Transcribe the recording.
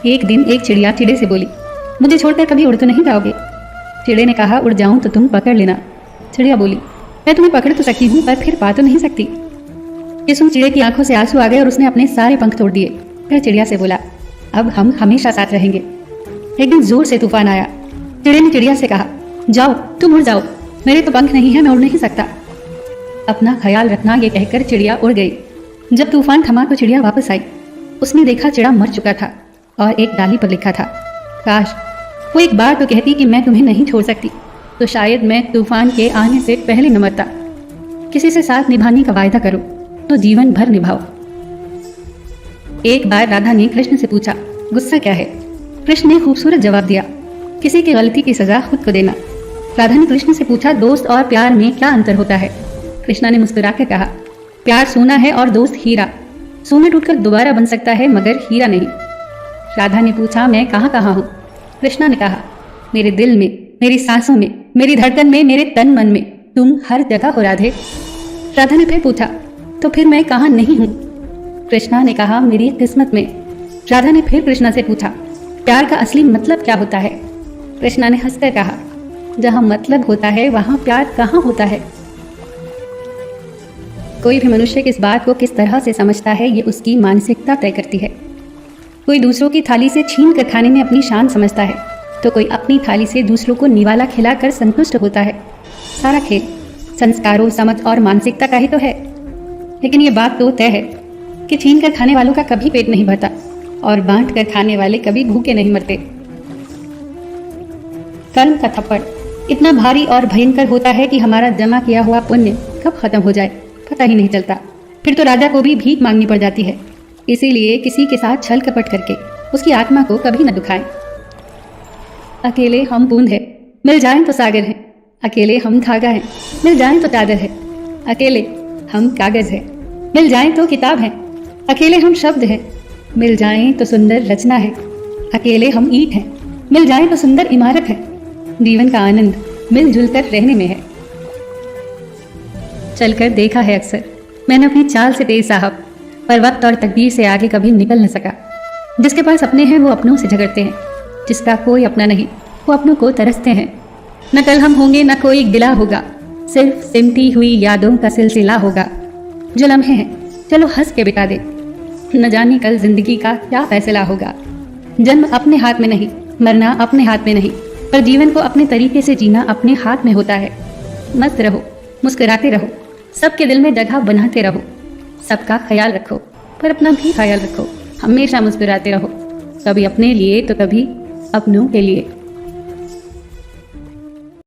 एक दिन एक चिड़िया चिड़े से बोली, मुझे छोड़कर कभी उड़ तो नहीं जाओगे? चिड़े ने कहा, उड़ जाऊं तो तुम पकड़ लेना। चिड़िया बोली, मैं तुम्हें पकड़ तो सकती हूँ पर फिर पा तो नहीं सकती। ये सुन चिड़े की आंखों से आंसू आ गए और उसने अपने सारे पंख तोड़ दिए। फिर चिड़िया से बोला, अब हम हमेशा साथ रहेंगे। एक दिन जोर से तूफान आया। चिड़े ने चिड़िया से कहा, जाओ तुम उड़ जाओ, मेरे तो पंख नहीं है, मैं उड़ नहीं सकता। अपना ख्याल रखना, ये कहकर चिड़िया उड़ गई। जब तूफान थमा तो चिड़िया वापस आई। उसने देखा चिड़ा मर चुका था और एक डाली पर लिखा था, काश वो एक बार तो कहती कि मैं तुम्हें नहीं छोड़ सकती, तो शायद मैं तूफान के आने से पहले न मरता। किसी से साथ निभाने का वायदा करो तो जीवन भर निभाओ। एक बार राधा ने कृष्ण से पूछा, गुस्सा क्या है? कृष्ण ने खूबसूरत जवाब दिया, किसी की गलती की सजा खुद को देना। राधा ने कृष्ण से पूछा, दोस्त और प्यार में क्या अंतर होता है? कृष्णा ने मुस्कुराकर कहा, प्यार सोना है और दोस्त हीरा। सोना टूटकर दोबारा बन सकता है मगर हीरा नहीं। राधा ने पूछा, मैं कहाँ कहाँ हूँ? कृष्णा ने कहा, मेरे दिल में, मेरी सांसों में, मेरी धड़कन में, मेरे तन मन में, तुम हर जगह हो राधे। राधा ने फिर पूछा, तो फिर मैं कहाँ नहीं हूँ? कृष्णा ने कहा, मेरी किस्मत में। राधा ने फिर कृष्णा से पूछा, प्यार का असली मतलब क्या होता है? कृष्णा ने हंसकर कहा, जहाँ मतलब होता है वहाँ प्यार कहाँ होता है। कोई भी मनुष्य किस बात को किस तरह से समझता है ये उसकी मानसिकता तय करती है। कोई दूसरों की थाली से छीन कर खाने में अपनी शान समझता है, तो कोई अपनी थाली से दूसरों को निवाला खिलाकर संतुष्ट होता है। सारा खेल संस्कारों, समझ और मानसिकता का ही तो है। लेकिन ये बात तो तय है कि छीन कर खाने वालों का कभी पेट नहीं भरता और बांट कर खाने वाले कभी भूखे नहीं मरते। कर्म का थप्पड़ इतना भारी और भयंकर होता है कि हमारा जमा किया हुआ पुण्य कब खत्म हो जाए पता ही नहीं चलता। फिर तो राजा को भी भीख मांगनी पड़ जाती है। इसीलिए किसी के साथ छल कपट करके उसकी आत्मा को कभी न दुखाएं। अकेले हम बूंद है, मिल जाएं तो सागर है। अकेले हम धागा है, मिल जाएं तो चादर है। अकेले हम कागज है, मिल जाएं तो किताब है। अकेले हम शब्द हैं, मिल जाएं तो सुंदर रचना है। अकेले हम ईंट हैं, मिल जाएं तो सुंदर इमारत है। जीवन का आनंद मिलजुल कर रहने में है। चलकर देखा है अक्सर मैंने अपनी चाल से तेज साहब, पर वक्त और तकदीर से आगे कभी निकल न सका। जिसके पास अपने हैं वो अपनों से झगड़ते हैं, जिसका कोई अपना नहीं वो अपनों को तरसते हैं। न कल हम होंगे न कोई गिला होगा, सिर्फ सिमटी हुई यादों का सिलसिला होगा। जो लम्हे हैं चलो हंस के बिता दे, न जाने कल जिंदगी का क्या फैसला होगा। जन्म अपने हाथ में नहीं, मरना अपने हाथ में नहीं, पर जीवन को अपने तरीके से जीना अपने हाथ में होता है। मस्त रहो, मुस्कुराते रहो, सबके दिल में जगह बनाते रहो। सबका ख्याल रखो पर अपना भी ख्याल रखो। हमेशा मुस्कुराते रहो, कभी अपने लिए तो कभी अपनों के लिए।